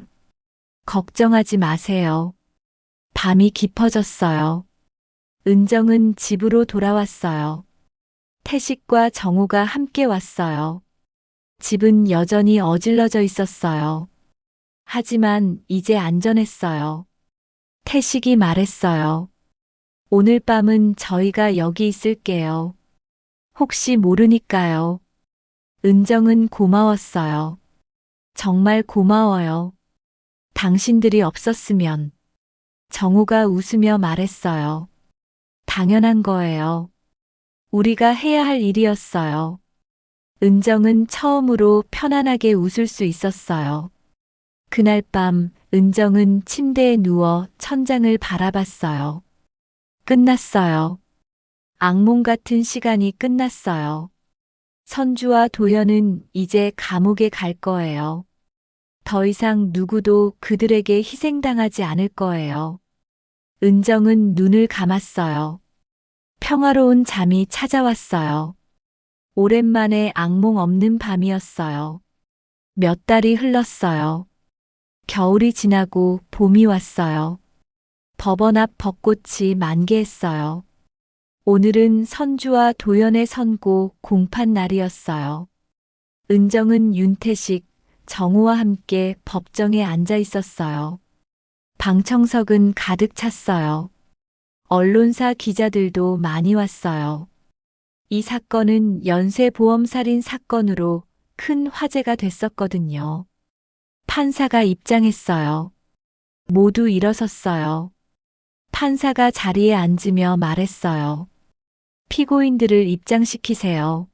걱정하지 마세요. 밤이 깊어졌어요. 은정은 집으로 돌아왔어요. 태식과 정우가 함께 왔어요. 집은 여전히 어질러져 있었어요. 하지만 이제 안전했어요. 태식이 말했어요. 오늘 밤은 저희가 여기 있을게요. 혹시 모르니까요. 은정은 고마웠어요. 정말 고마워요. 당신들이 없었으면. 정우가 웃으며 말했어요. 당연한 거예요. 우리가 해야 할 일이었어요. 은정은 처음으로 편안하게 웃을 수 있었어요. 그날 밤 은정은 침대에 누워 천장을 바라봤어요. 끝났어요. 악몽 같은 시간이 끝났어요. 선주와 도현은 이제 감옥에 갈 거예요. 더 이상 누구도 그들에게 희생당하지 않을 거예요. 은정은 눈을 감았어요. 평화로운 잠이 찾아왔어요. 오랜만에 악몽 없는 밤이었어요. 몇 달이 흘렀어요. 겨울이 지나고 봄이 왔어요. 법원 앞 벚꽃이 만개했어요. 오늘은 선주와 도연의 선고 공판 날이었어요. 은정은 윤태식, 정우와 함께 법정에 앉아 있었어요. 방청석은 가득 찼어요. 언론사 기자들도 많이 왔어요. 이 사건은 연쇄보험살인 사건으로 큰 화제가 됐었거든요. 판사가 입장했어요. 모두 일어섰어요. 판사가 자리에 앉으며 말했어요. 피고인들을 입장시키세요.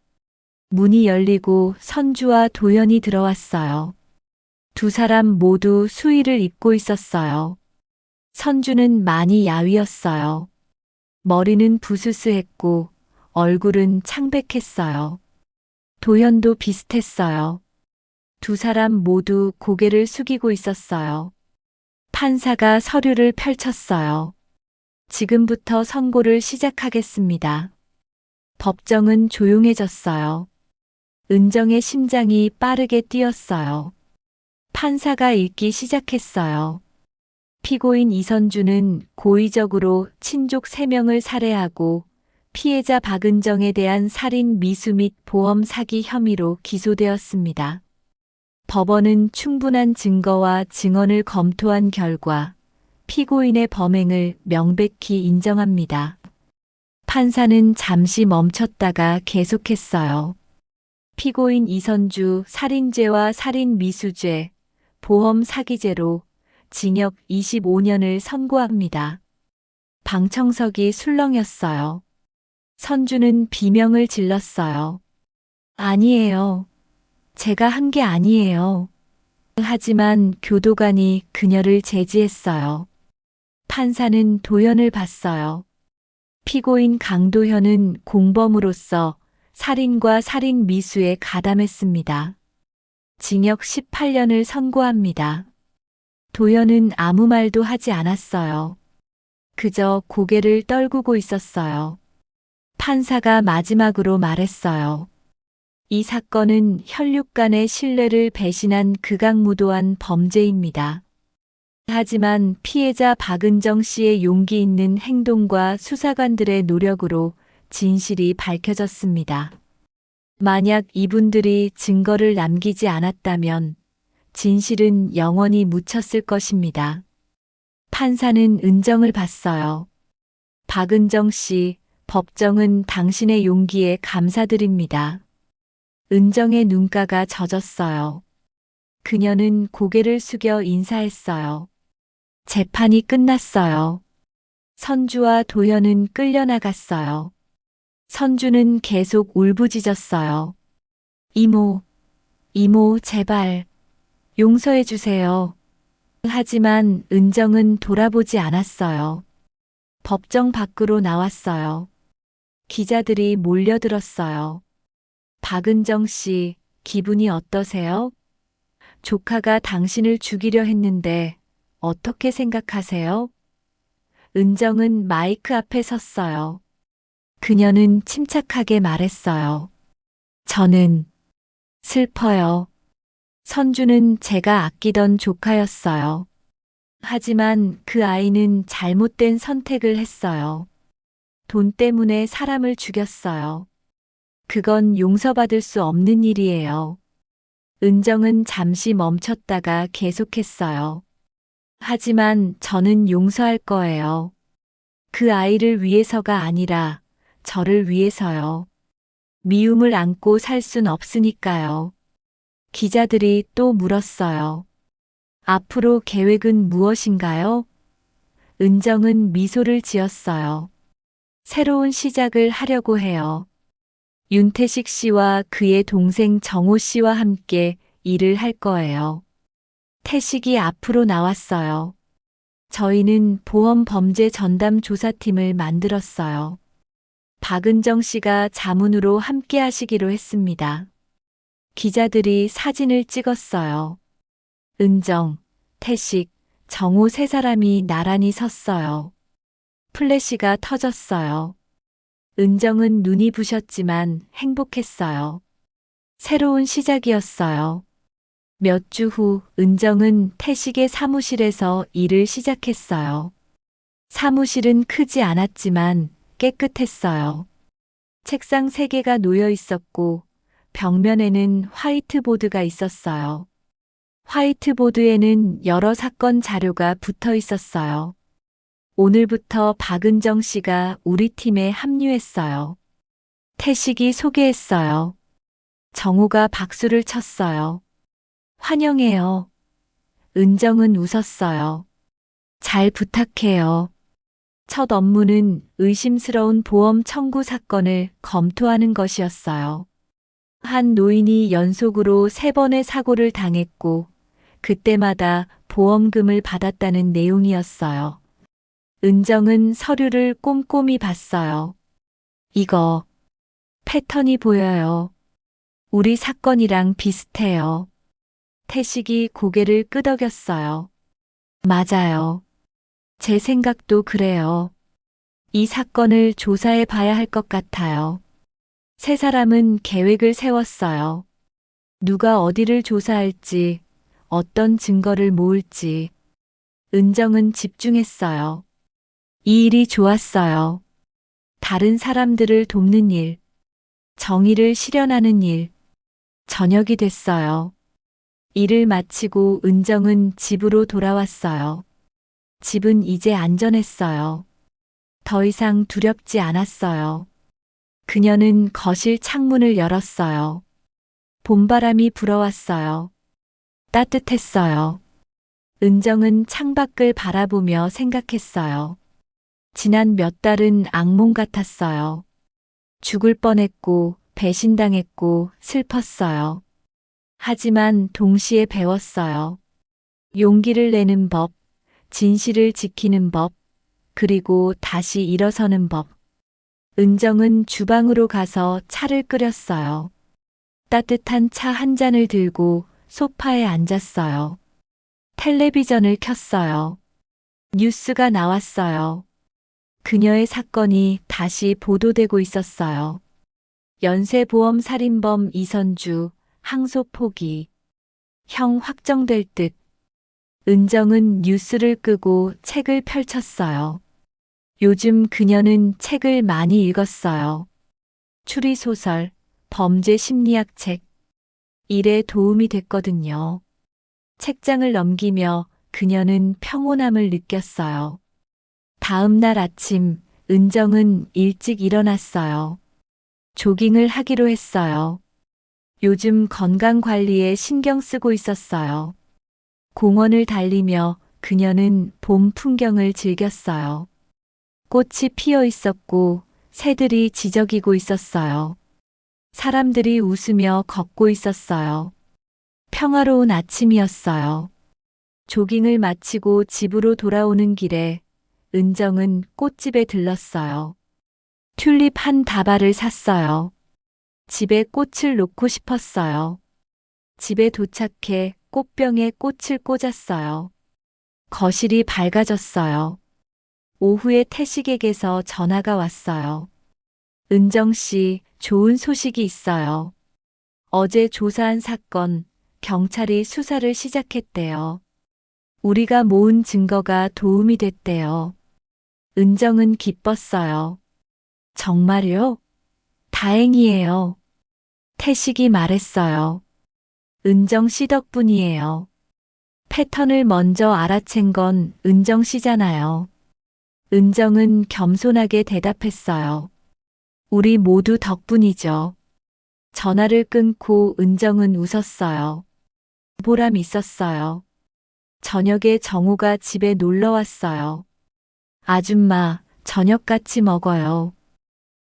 문이 열리고 선주와 도연이 들어왔어요. 두 사람 모두 수의를 입고 있었어요. 선주는 많이 야위었어요. 머리는 부스스했고 얼굴은 창백했어요. 도연도 비슷했어요. 두 사람 모두 고개를 숙이고 있었어요. 판사가 서류를 펼쳤어요. 지금부터 선고를 시작하겠습니다. 법정은 조용해졌어요. 은정의 심장이 빠르게 뛰었어요. 판사가 읽기 시작했어요. 피고인 이선주는 고의적으로 친족 3명을 살해하고 피해자 박은정에 대한 살인 미수 및 보험 사기 혐의로 기소되었습니다. 법원은 충분한 증거와 증언을 검토한 결과 피고인의 범행을 명백히 인정합니다. 판사는 잠시 멈췄다가 계속했어요. 피고인 이선주 살인죄와 살인 미수죄, 보험 사기죄로 징역 25년을 선고합니다. 방청석이 술렁였어요. 선주는 비명을 질렀어요. 아니에요. 제가 한 게 아니에요. 하지만 교도관이 그녀를 제지했어요. 판사는 도연을 봤어요. 피고인 강도현은 공범으로서 살인과 살인 미수에 가담했습니다. 징역 18년을 선고합니다. 도연은 아무 말도 하지 않았어요. 그저 고개를 떨구고 있었어요. 판사가 마지막으로 말했어요. 이 사건은 혈육 간의 신뢰를 배신한 극악무도한 범죄입니다. 하지만 피해자 박은정 씨의 용기 있는 행동과 수사관들의 노력으로 진실이 밝혀졌습니다. 만약 이분들이 증거를 남기지 않았다면 진실은 영원히 묻혔을 것입니다. 판사는 은정을 봤어요. 박은정 씨, 법정은 당신의 용기에 감사드립니다. 은정의 눈가가 젖었어요. 그녀는 고개를 숙여 인사했어요. 재판이 끝났어요. 선주와 도연은 끌려나갔어요. 선주는 계속 울부짖었어요. 이모, 이모, 제발, 용서해 주세요. 하지만 은정은 돌아보지 않았어요. 법정 밖으로 나왔어요. 기자들이 몰려들었어요. 박은정 씨, 기분이 어떠세요? 조카가 당신을 죽이려 했는데 어떻게 생각하세요? 은정은 마이크 앞에 섰어요. 그녀는 침착하게 말했어요. 저는 슬퍼요. 선주는 제가 아끼던 조카였어요. 하지만 그 아이는 잘못된 선택을 했어요. 돈 때문에 사람을 죽였어요. 그건 용서받을 수 없는 일이에요. 은정은 잠시 멈췄다가 계속했어요. 하지만 저는 용서할 거예요. 그 아이를 위해서가 아니라 저를 위해서요. 미움을 안고 살 순 없으니까요. 기자들이 또 물었어요. 앞으로 계획은 무엇인가요? 은정은 미소를 지었어요. 새로운 시작을 하려고 해요. 윤태식 씨와 그의 동생 정호 씨와 함께 일을 할 거예요. 태식이 앞으로 나왔어요. 저희는 보험 범죄 전담 조사팀을 만들었어요. 박은정 씨가 자문으로 함께 하시기로 했습니다. 기자들이 사진을 찍었어요. 은정, 태식, 정호 세 사람이 나란히 섰어요. 플래시가 터졌어요. 은정은 눈이 부셨지만 행복했어요. 새로운 시작이었어요. 몇 주 후 은정은 태식의 사무실에서 일을 시작했어요. 사무실은 크지 않았지만 깨끗했어요. 책상 3개가 놓여 있었고 벽면에는 화이트보드가 있었어요. 화이트보드에는 여러 사건 자료가 붙어 있었어요. 오늘부터 박은정 씨가 우리 팀에 합류했어요. 태식이 소개했어요. 정우가 박수를 쳤어요. 환영해요. 은정은 웃었어요. 잘 부탁해요. 첫 업무는 의심스러운 보험 청구 사건을 검토하는 것이었어요. 한 노인이 연속으로 3번의 사고를 당했고 그때마다 보험금을 받았다는 내용이었어요. 은정은 서류를 꼼꼼히 봤어요. 이거 패턴이 보여요. 우리 사건이랑 비슷해요. 태식이 고개를 끄덕였어요. 맞아요. 제 생각도 그래요. 이 사건을 조사해 봐야 할 것 같아요. 3사람은 계획을 세웠어요. 누가 어디를 조사할지, 어떤 증거를 모을지. 은정은 집중했어요. 이 일이 좋았어요. 다른 사람들을 돕는 일, 정의를 실현하는 일. 저녁이 됐어요. 일을 마치고 은정은 집으로 돌아왔어요. 집은 이제 안전했어요. 더 이상 두렵지 않았어요. 그녀는 거실 창문을 열었어요. 봄바람이 불어왔어요. 따뜻했어요. 은정은 창밖을 바라보며 생각했어요. 지난 몇 달은 악몽 같았어요. 죽을 뻔했고, 배신당했고, 슬펐어요. 하지만 동시에 배웠어요. 용기를 내는 법, 진실을 지키는 법, 그리고 다시 일어서는 법. 은정은 주방으로 가서 차를 끓였어요. 따뜻한 차 한 잔을 들고 소파에 앉았어요. 텔레비전을 켰어요. 뉴스가 나왔어요. 그녀의 사건이 다시 보도되고 있었어요. 연쇄보험 살인범 이선주, 항소 포기. 형 확정될 듯. 은정은 뉴스를 끄고 책을 펼쳤어요. 요즘 그녀는 책을 많이 읽었어요. 추리소설, 범죄 심리학 책. 일에 도움이 됐거든요. 책장을 넘기며 그녀는 평온함을 느꼈어요. 다음 날 아침, 은정은 일찍 일어났어요. 조깅을 하기로 했어요. 요즘 건강 관리에 신경 쓰고 있었어요. 공원을 달리며 그녀는 봄 풍경을 즐겼어요. 꽃이 피어 있었고 새들이 지저귀고 있었어요. 사람들이 웃으며 걷고 있었어요. 평화로운 아침이었어요. 조깅을 마치고 집으로 돌아오는 길에 은정은 꽃집에 들렀어요. 튤립 한 다발을 샀어요. 집에 꽃을 놓고 싶었어요. 집에 도착해 꽃병에 꽃을 꽂았어요. 거실이 밝아졌어요. 오후에 태식에게서 전화가 왔어요. 은정 씨, 좋은 소식이 있어요. 어제 조사한 사건, 경찰이 수사를 시작했대요. 우리가 모은 증거가 도움이 됐대요. 은정은 기뻤어요. 정말요? 다행이에요. 태식이 말했어요. 은정 씨 덕분이에요. 패턴을 먼저 알아챈 건 은정 씨잖아요. 은정은 겸손하게 대답했어요. 우리 모두 덕분이죠. 전화를 끊고 은정은 웃었어요. 보람 있었어요. 저녁에 정우가 집에 놀러 왔어요. 아줌마, 저녁 같이 먹어요.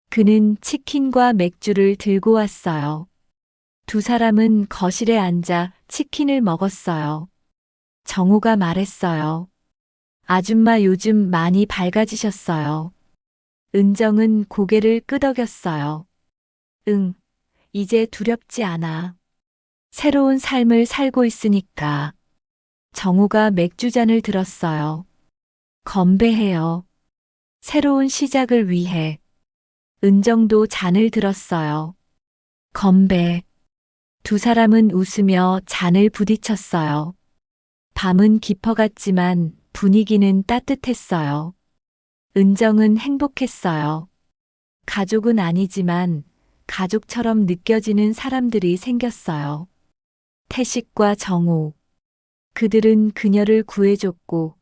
그는 치킨과 맥주를 들고 왔어요. 2사람은 거실에 앉아 치킨을 먹었어요. 정우가 말했어요. 아줌마 요즘 많이 밝아지셨어요. 은정은 고개를 끄덕였어요. 응, 이제 두렵지 않아. 새로운 삶을 살고 있으니까. 정우가 맥주잔을 들었어요. 건배해요. 새로운 시작을 위해. 은정도 잔을 들었어요. 건배. 두 사람은 웃으며 잔을 부딪혔어요. 밤은 깊어갔지만 분위기는 따뜻했어요. 은정은 행복했어요. 가족은 아니지만 가족처럼 느껴지는 사람들이 생겼어요. 태식과 정우. 그들은 그녀를 구해줬고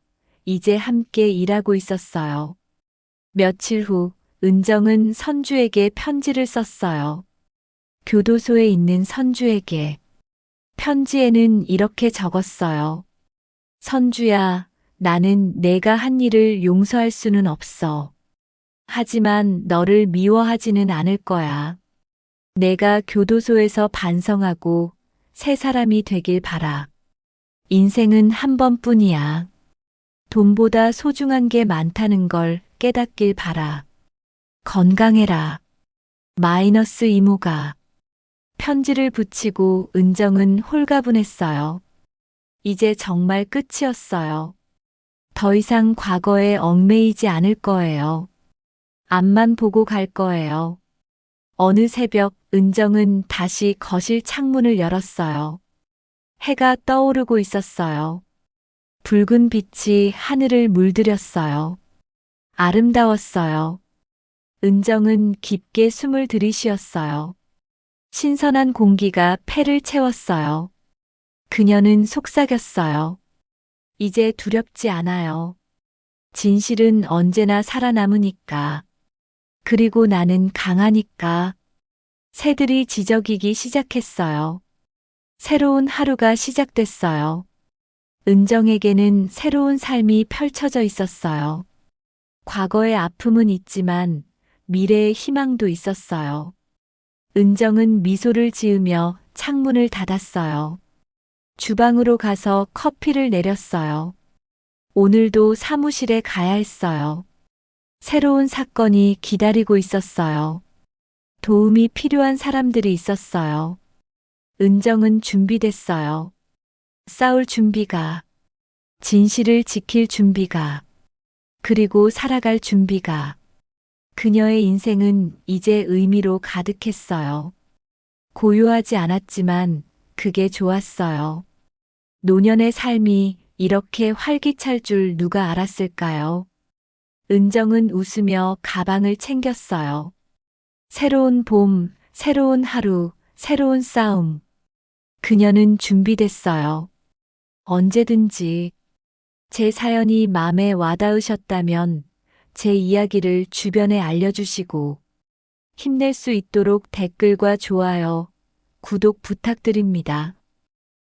이제 함께 일하고 있었어요. 며칠 후 은정은 선주에게 편지를 썼어요. 교도소에 있는 선주에게. 편지에는 이렇게 적었어요. 선주야, 나는 내가 한 일을 용서할 수는 없어. 하지만 너를 미워하지는 않을 거야. 내가 교도소에서 반성하고 새 사람이 되길 바라. 인생은 한 번뿐이야. 돈보다 소중한 게 많다는 걸 깨닫길 바라. 건강해라. 마이너스 이모가. 편지를 붙이고 은정은 홀가분했어요. 이제 정말 끝이었어요. 더 이상 과거에 얽매이지 않을 거예요. 앞만 보고 갈 거예요. 어느 새벽 은정은 다시 거실 창문을 열었어요. 해가 떠오르고 있었어요. 붉은 빛이 하늘을 물들였어요. 아름다웠어요. 은정은 깊게 숨을 들이쉬었어요. 신선한 공기가 폐를 채웠어요. 그녀는 속삭였어요. 이제 두렵지 않아요. 진실은 언제나 살아남으니까. 그리고 나는 강하니까. 새들이 지저귀기 시작했어요. 새로운 하루가 시작됐어요. 은정에게는 새로운 삶이 펼쳐져 있었어요. 과거의 아픔은 있지만 미래의 희망도 있었어요. 은정은 미소를 지으며 창문을 닫았어요. 주방으로 가서 커피를 내렸어요. 오늘도 사무실에 가야 했어요. 새로운 사건이 기다리고 있었어요. 도움이 필요한 사람들이 있었어요. 은정은 준비됐어요. 싸울 준비가, 진실을 지킬 준비가, 그리고 살아갈 준비가. 그녀의 인생은 이제 의미로 가득했어요. 고요하지 않았지만 그게 좋았어요. 노년의 삶이 이렇게 활기찰 줄 누가 알았을까요? 은정은 웃으며 가방을 챙겼어요. 새로운 봄, 새로운 하루, 새로운 싸움. 그녀는 준비됐어요. 언제든지. 제 사연이 마음에 와닿으셨다면 제 이야기를 주변에 알려주시고 힘낼 수 있도록 댓글과 좋아요, 구독 부탁드립니다.